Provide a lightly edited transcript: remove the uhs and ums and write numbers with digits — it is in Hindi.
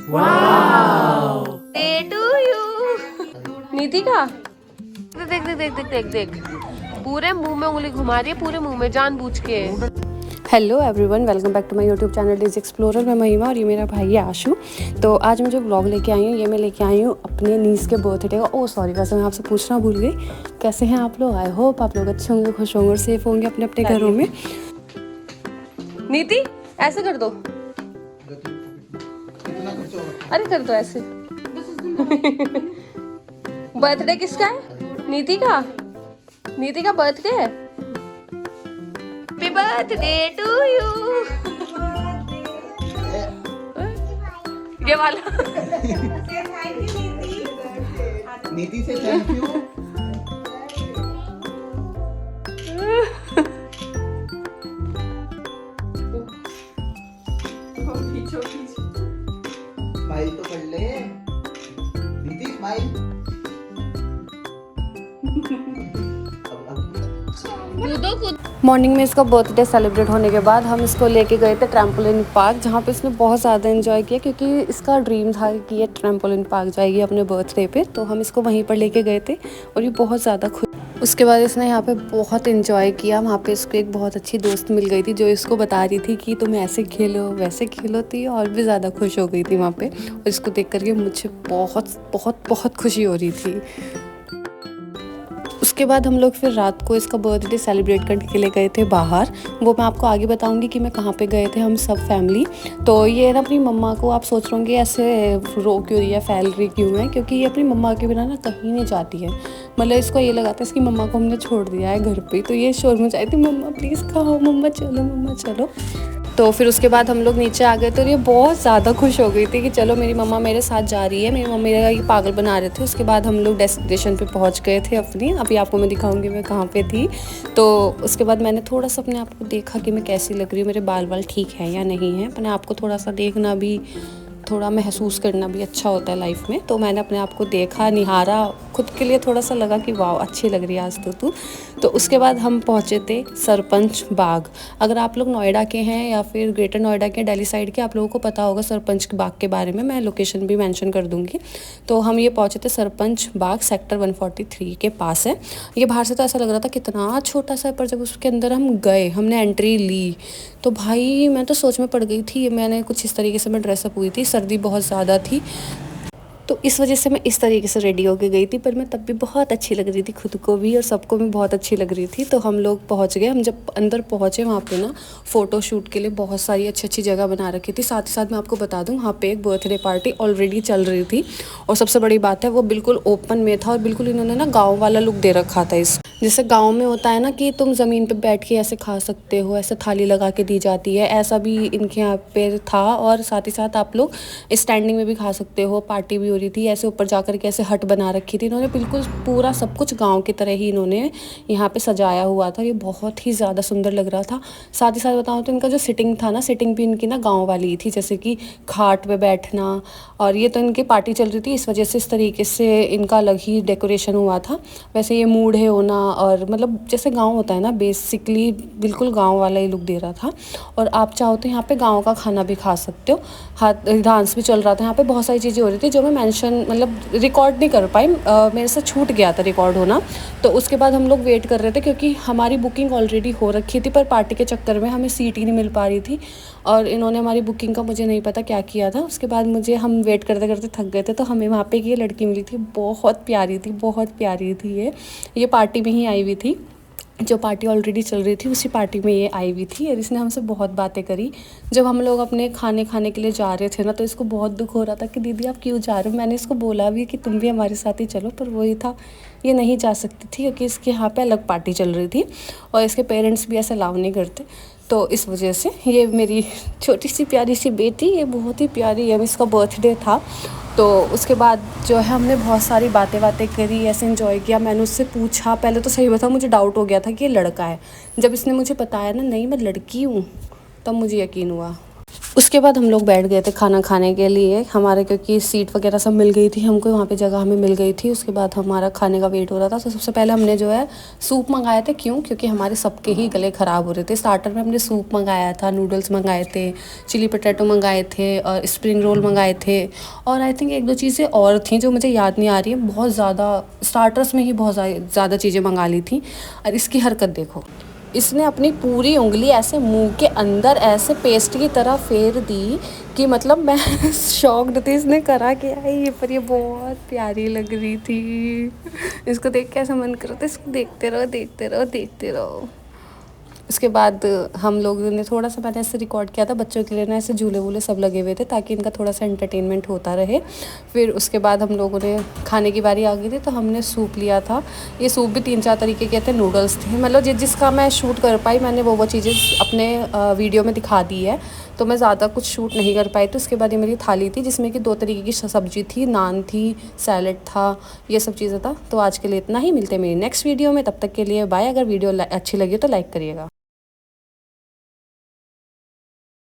Wow day to you. नीति का देख देख देख देख देख देख पूरे मुंह में उंगली घुमा रही है, पूरे मुंह में जानबूझ के। Hello everyone, welcome back to my YouTube channel days explorer. मैं महिमा और ये मेरा भाई है आशु। तो आज मैं जो व्लॉग लेके आई हूँ, ये मैं लेके आई हूँ अपने नीस के बर्थडे का। ओह सॉरी, वैसे मैं आपसे पूछना भूल गई, कैसे हैं आप लोग? आई होप आप लोग अच्छे होंगे, खुश होंगे और सेफ होंगे अपने अपने घरों में। नीति ऐसे कर दो, अरे कर दो ऐसे। बर्थडे किसका है? नीति का। नीति का बर्थडे है। Happy birthday to you. ये वाला नीति से थैंक यू। स्माइल तो कर ले नीति, स्माइल। मॉर्निंग में इसका बर्थडे सेलिब्रेट होने के बाद हम इसको लेके गए थे ट्रैम्पोलिन पार्क, जहाँ पे इसने बहुत ज़्यादा एंजॉय किया, क्योंकि इसका ड्रीम था कि ये ट्रैम्पोलिन पार्क जाएगी अपने बर्थडे पे। तो हम इसको वहीं पर लेके गए थे और ये बहुत ज़्यादा खुश। उसके बाद इसने यहाँ पे बहुत एंजॉय किया। वहाँ पे इसको एक बहुत अच्छी दोस्त मिल गई थी जो इसको बता रही थी कि तुम ऐसे खेलो वैसे खेलो, तो ये और भी ज़्यादा खुश हो गई थी वहाँ पे। और इसको देख करके मुझे बहुत बहुत बहुत खुशी हो रही थी। उसके बाद हम लोग फिर रात को इसका बर्थडे सेलिब्रेट करने के लिए गए थे बाहर। वो मैं आपको आगे बताऊंगी कि मैं कहाँ पे गए थे हम सब फैमिली। तो ये ना अपनी मम्मा को, आप सोच रहे होंगे ऐसे रो क्यों रही है, फैल रही क्यों है, क्योंकि ये अपनी मम्मा के बिना ना कहीं नहीं जाती है। मतलब इसको ये लगाता है इसकी मम्मा को हमने छोड़ दिया है घर पे। तो ये शोर मचाई थी, मम्मा प्लीज़ खाओ, मम्मा चलो, मम्मा चलो। तो फिर उसके बाद हम लोग नीचे आ गए। तो ये बहुत ज़्यादा खुश हो गई थी कि चलो मेरी मम्मा मेरे साथ जा रही है। मेरी मम्मी मेरा ये पागल बना रहे थे। उसके बाद हम लोग डेस्टिनेशन पे पहुंच गए थे अपनी। अभी आपको मैं दिखाऊंगी मैं कहाँ पे थी। तो उसके बाद मैंने थोड़ा सा अपने आप को देखा कि मैं कैसी लग रही हूँ, मेरे बाल वाल ठीक है या नहीं है। अपने आप को थोड़ा सा देखना भी, थोड़ा महसूस करना भी अच्छा होता है लाइफ में। तो मैंने अपने आप को देखा, निहारा, खुद के लिए थोड़ा सा लगा कि वाह अच्छी लग रही है आज तो तू। तो उसके बाद हम पहुँचे थे सरपंच बाग। अगर आप लोग नोएडा के हैं या फिर ग्रेटर नोएडा के, दिल्ली साइड के, आप लोगों को पता होगा सरपंच बाग के बारे में। मैं लोकेशन भी मेंशन कर दूँगी। तो हम ये पहुँचे थे सरपंच बाग, सेक्टर 143 के पास है। ये बाहर से तो ऐसा लग रहा था कितना छोटा सा, पर जब उसके अंदर हम गए, हमने एंट्री ली, तो भाई मैं तो सोच में पड़ गई थी। मैंने कुछ इस तरीके से मैं ड्रेसअप हुई थी, सर्दी बहुत ज़्यादा थी, तो इस वजह से मैं इस तरीके से रेडी होके गई थी। पर मैं तब भी बहुत अच्छी लग रही थी, खुद को भी और सबको भी बहुत अच्छी लग रही थी। तो हम लोग पहुंच गए। हम जब अंदर पहुंचे वहाँ पे ना फ़ोटो शूट के लिए बहुत सारी अच्छी अच्छी जगह बना रखी थी। साथ ही साथ मैं आपको बता दूँ, वहाँ पे एक बर्थडे पार्टी ऑलरेडी चल रही थी। और सबसे बड़ी बात है वो बिल्कुल ओपन में था और बिल्कुल इन्होंने ना गाँव वाला लुक दे रखा था। इस जैसे गाँव में होता है ना कि तुम ज़मीन पर बैठ के ऐसे खा सकते हो, ऐसे थाली लगा के दी जाती है, ऐसा भी इनके यहाँ पे था। और साथ ही साथ आप लोग स्टैंडिंग में भी खा सकते हो। पार्टी भी हो रही थी, ऐसे ऊपर जाकर के ऐसे हट बना रखी थी इन्होंने। बिल्कुल पूरा सब कुछ गांव की तरह ही इन्होंने यहाँ पे सजाया हुआ था। ये बहुत ही ज़्यादा सुंदर लग रहा था। साथ ही साथ बताऊँ तो इनका जो सिटिंग था ना, सिटिंग भी इनकी ना गांव वाली थी, जैसे कि खाट पे बैठना। और ये तो इनकी पार्टी चल रही थी, इस वजह से इस तरीके से इनका अलग ही डेकोरेशन हुआ था। वैसे ये मूढ़े होना और मतलब जैसे गाँव होता है ना, बेसिकली बिल्कुल गाँव वाला ही लुक दे रहा था। और आप चाहो तो यहाँ पे गाँव का खाना भी खा सकते हो। हाथ डांस भी चल रहा था यहाँ पे, बहुत सारी चीज़ें हो रही थी जो मैं मेंशन मतलब रिकॉर्ड नहीं कर पाई। मेरे से छूट गया था रिकॉर्ड होना। तो उसके बाद हम लोग वेट कर रहे थे, क्योंकि हमारी बुकिंग ऑलरेडी हो रखी थी, पर पार्टी के चक्कर में हमें सीट ही नहीं मिल पा रही थी। और इन्होंने हमारी बुकिंग का मुझे नहीं पता क्या किया था। उसके बाद हम वेट करते करते थक गए थे। तो हमें वहाँ पे एक ये लड़की मिली थी, बहुत प्यारी थी, बहुत प्यारी थी। ये पार्टी में ही आई हुई थी, जो पार्टी ऑलरेडी चल रही थी उसी पार्टी में ये आई हुई थी। और इसने हमसे बहुत बातें करी। जब हम लोग अपने खाने के लिए जा रहे थे ना, तो इसको बहुत दुख हो रहा था कि दीदी आप क्यों जा रहे हो। मैंने इसको बोला भी कि तुम भी हमारे साथ ही चलो, पर वही था, ये नहीं जा सकती थी, क्योंकि इसके यहाँ पे अलग पार्टी चल रही थी और इसके पेरेंट्स भी ऐसे अलाउ नहीं करते। तो इस वजह से ये मेरी छोटी सी प्यारी सी बेटी, ये बहुत ही प्यारी है, इसका बर्थडे था। तो उसके बाद जो है हमने बहुत सारी बातें करी, ऐसे एंजॉय किया। मैंने उससे पूछा, पहले तो सही बताऊं मुझे डाउट हो गया था कि ये लड़का है। जब इसने मुझे बताया ना नहीं मैं लड़की हूँ, तब मुझे यकीन हुआ। उसके बाद हम लोग बैठ गए थे खाना खाने के लिए हमारे, क्योंकि सीट वगैरह सब मिल गई थी हमको, वहाँ पे जगह हमें मिल गई थी। उसके बाद हमारा खाने का वेट हो रहा था। तो सबसे पहले हमने जो है सूप मंगाए थे। क्यों? क्योंकि हमारे सबके ही गले ख़राब हो रहे थे। स्टार्टर में हमने सूप मंगाया था, नूडल्स मंगाए थे, चिली पटेटो मंगाए थे और स्प्रिंग रोल मंगाए थे, और आई थिंक 1-2 चीज़ें और थी जो मुझे याद नहीं आ रही है। बहुत ज़्यादा स्टार्टर्स में ही बहुत ज़्यादा चीज़ें मंगा ली थी। और इसकी हरकत देखो, इसने अपनी पूरी उंगली ऐसे मुंह के अंदर ऐसे पेस्ट की तरह फेर दी कि मतलब मैं शॉक्ड थी इसने करा क्या है ये, पर ये बहुत प्यारी लग रही थी। इसको देख के ऐसा मन कर रहा था इसको देखते रहो देखते रहो देखते रहो। उसके बाद हम लोगों ने थोड़ा सा, मैंने ऐसे रिकॉर्ड किया था बच्चों के लिए ना, ऐसे झूले वूले सब लगे हुए थे ताकि इनका थोड़ा सा एंटरटेनमेंट होता रहे। फिर उसके बाद हम लोगों ने खाने की बारी आ गई थी तो हमने सूप लिया था। ये सूप भी 3-4 तरीके के थे, नूडल्स थे, मतलब जिसका मैं शूट कर पाई मैंने वो चीज़ें अपने वीडियो में दिखा दी है। तो मैं ज़्यादा कुछ शूट नहीं कर पाई। तो उसके बाद ये मेरी थाली थी जिसमें कि 2 तरीके की सब्जी थी, नान थी, सैलड था, ये सब चीज़ें था। तो आज के लिए इतना ही, मिलते हैं मेरी नेक्स्ट वीडियो में, तब तक के लिए बाय। अगर वीडियो अच्छी लगी तो लाइक करिएगा।